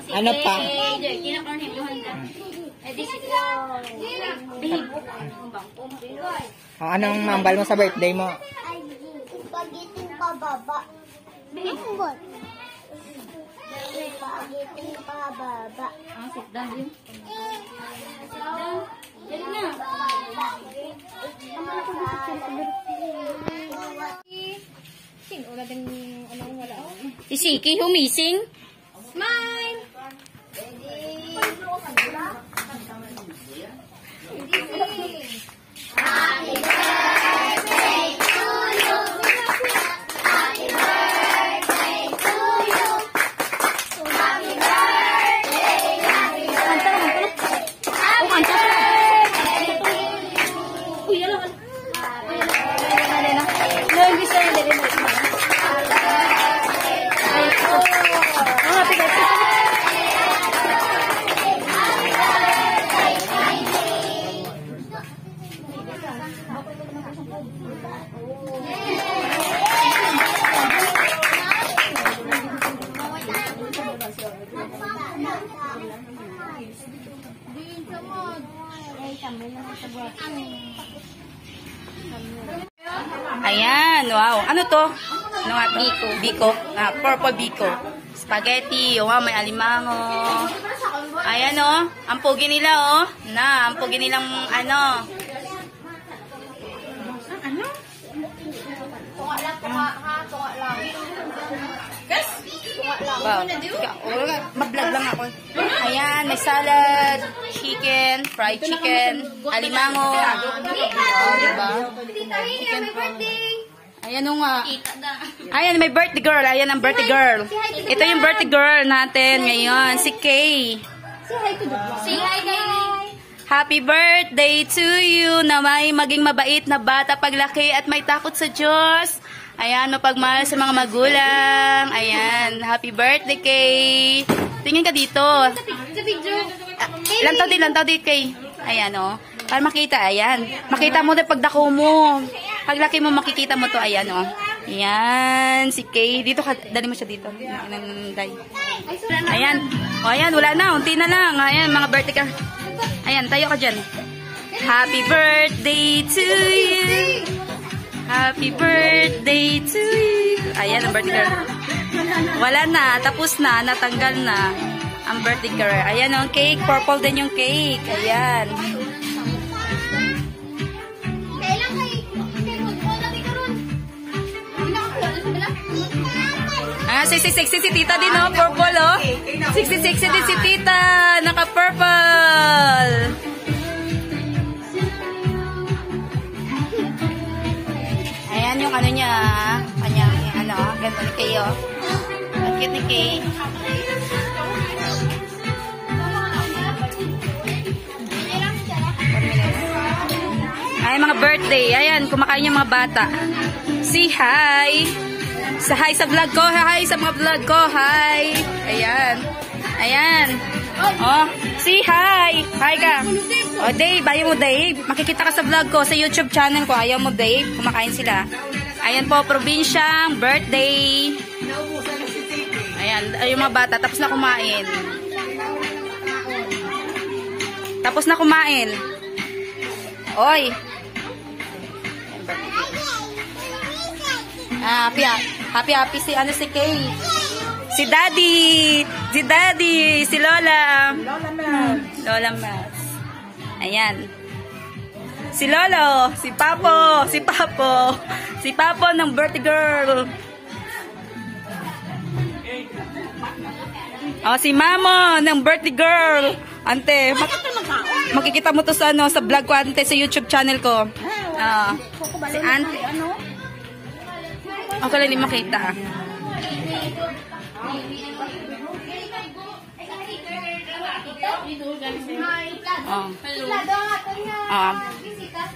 Ano pa? Anong mambal mo sa birthday mo? Pagiting pababa. Bihibot. Pagiting pababa. Sit down din. Yan na. Sino wala din anong wala? Isiki humising. Smile. Happy birthday to you. Happy birthday to you. Happy birthday, happy birthday. Happy birthday to you. Uy, alam. Ayan, wow. Ano to? Ano nga to? Biko. Biko. Purple biko. Spaghetti. Wow, may alimango. Ayan, oh. Ang pugi nila, oh. Ang pugi nilang, ano. Ano? Tunga lang, tunga lang. Wow. Mablog lang ako. Ayan, may salad, chicken, fried chicken, alimango. Oh, diba? Chicken birthday. Ayan o nga. Ayan, may birthday girl. Ayan ang birthday girl. Ito yung birthday girl natin ngayon. Si Kay. Say hi, Kylie. Happy birthday to you na may maging mabait na bata paglaki at may takot sa Diyos. Ayan, mapagmahal sa mga magulang. Ayan, happy birthday, Kay. Tingin ka dito. Sa video. Lantaw din, Kay. Ayan, o. Para makita, ayan. Makita mo na pagdako mo. Paglaki mo, makikita mo to. Ayan, o. Ayan, si Kay. Dito ka, dali mo siya dito. Ayan. O, ayan, wala na. Unti na lang. Ayan, mga birthday ka. Ayan, tayo ka dyan. Happy birthday to you. Happy birthday to you. Ayan, ang birthday girl. Wala na, tapos na, natanggal na ang birthday girl. Ayan ang cake, purple din yung cake. Ayan. Kailan kay magpapalami ka ron? Sexy si tita din, oh. Purple, oh. Sexy din si tita. Naka-purple. Ayan yung ano niya, kanyang ano, ganda ni Kay, oh. Ang cute ni Kay. Ay, mga birthday. Ayan, kumakain yung mga bata. Say hi. Sa hi sa vlog ko. Hi sa mga vlog ko. Hi. Ayan. Ayan. Oh, say hi. Hi ka. Oh, Dave. Ayaw mo, Dave. Makikita ka sa vlog ko, sa YouTube channel ko. Ayaw mo, Dave. Kumakain sila. Ayan po, probinsyang birthday. Ayan, yung mga bata. Tapos na kumain. Tapos na kumain. Oy. Happy si ano si Kay. Si Daddy, si Lola. Lola Mas. Ayan. Si Lolo, si Papo ng birthday girl. Oh, si Mamo ng birthday girl. Ante, makikita mo to sa ano, sa vlog ko, ante, sa YouTube channel ko. Si Ante. Okay lang, hindi makita.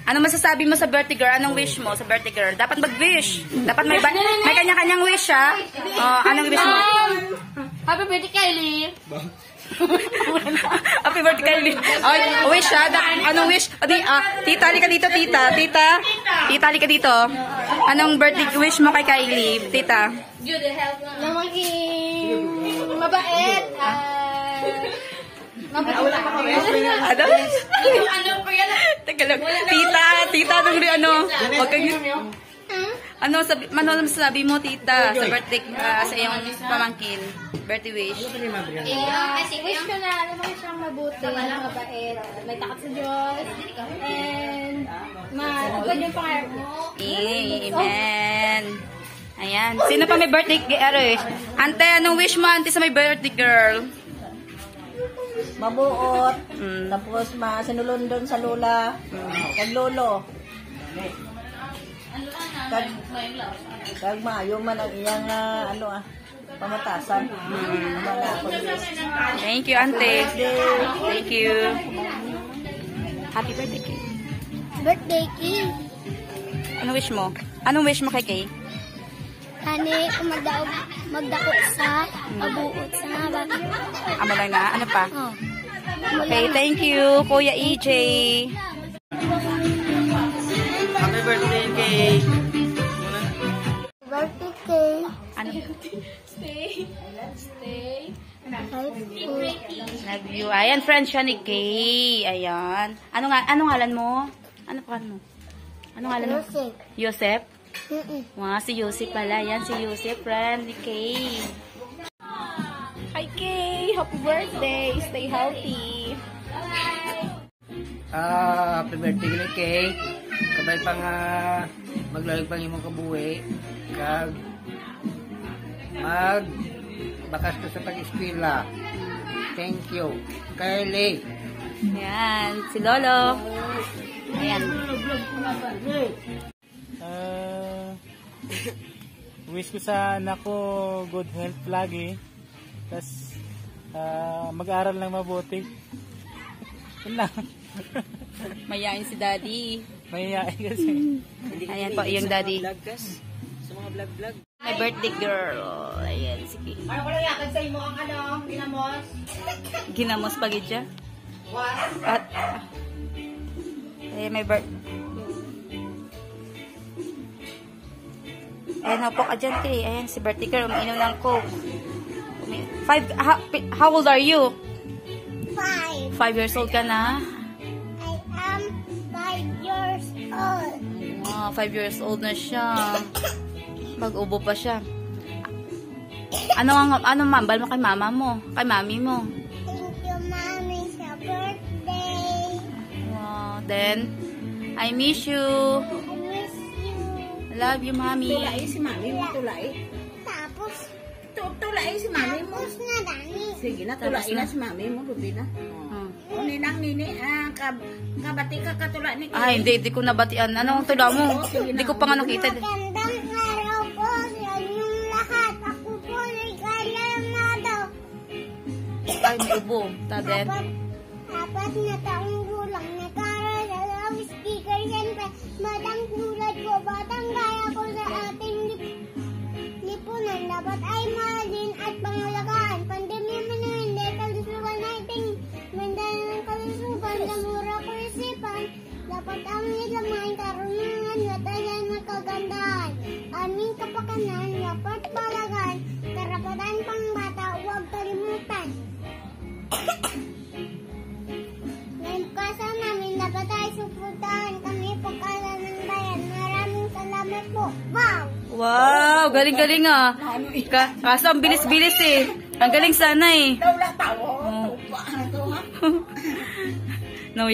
Ano masasabi mo sa birthday girl? Anong wish mo sa birthday girl? Dapat mag-wish. Dapat may kanya-kanyang wish, ha? Anong wish mo? Happy birthday, Kylie. Happy birthday, Kylie. Wish, ha? Anong wish? Tita, halika dito, tita. Tita, halika dito. Anong birthday wish mo kay Kylie, tita? Na maging mabait Ano? Teka lang. Tita, anong ano? Huwag kang... Ano sabi mo, tita, sa birthday, sa iyong pamangkin? Birthday wish. Wish ko na, alam mo siyang mabuti, mabait, may takot sa Diyos, and matupad yung pangarap mo. Amen. Ayan. Sino pa may birthday? Ante, anong wish mo, ante, sa may birthday girl? Mabuot. Tapos sinulundon sa lola. Kag lolo. Kag maayo man ang iyang pamatasan. Thank you, ante. Thank you. Happy birthday, Kay. Birthday Kay. Anong wish mo? Anong wish mo kay Kay? Hani, magdako sa mabuot sa mga bata. Amo lang na? Ano pa? Oh. Okay, thank you, Kuya EJ. Happy birthday, Kay. Birthday Kay. Ano? Love you. Ayan, friend siya ni Kay. Ayan. Anong ngalan mo? Ano pangalan mo? Anong ngalan mo? Joseph. Joseph? Wow, si Joseph pala. Yan, si Joseph, friend ni Kay. Hi, Kay. Happy birthday. Stay healthy. Happy birthday ni Kay. Kabay pa nga maglalag pang imong kabuhi. Kag bakas ko sa pag-eskwela. Thank you. Kylie. Ayan, si Lolo. Ayan. Wish ko sa anak ko good health lagi. Tapos mag-aral ng mabuti. Yun lang. Mayayain si Daddy. Mahihain kasi. Ayan po, yung Daddy. Sa mga vlog. My birthday girl. Ayan, sige. Ano ko lang yakad sa imo ang ginamos? Ginamos pagidya. At, may birthday. Ayan, po ka dyan, Kay. Ayan, si birthday girl, umiinom ng Coke. How old are you? 5. 5 years old ka na? I am 5 years old. Wow, 5 years old na siya. Mag-ubo pa siya. Ano mambal mo kay mama mo? Kay mami mo? Thank you, Mommy, sa birthday. Wow, then, I miss you. I miss you. Love you, Mommy. Tulay si mami mo, tulay. Tapos, Tulay si mami mo. tapos na, Dani. Sige na, tulay na si mami mo, Rubina. O ninang nini, kabati ka katulay ni Ay, hindi ko nabatian. Anong tula mo? Hindi ko pa nga nakita. Magandang araw po sa inyong lahat. Ako po ay Kalamado. Ay, may ubo. Taden. Apat na taong gulang nag-aral sa loudspeaker. Siyempre, madang tulad ko, batang gaya ko sa ating lipunan. Dapat ay mahalin at pangalagaan. Pandemya man na hindi, kalusugan nating mandalan ng kalusugan. Damura ko isipan. Dapat ang nilamain karunungan at ayan na kagandahan. Aming kapakanan, dapat palagan. Karapatan pang bata, huwag kalimutan. Ngayon kasa namin, dapat ay suportahan kami pagkala ng bayan. Maraming salamat po. Wow! Wow, galing-galing ah. Kaso ang bilis-bilis eh. Ang galing sana eh. Daw lang tawo. No,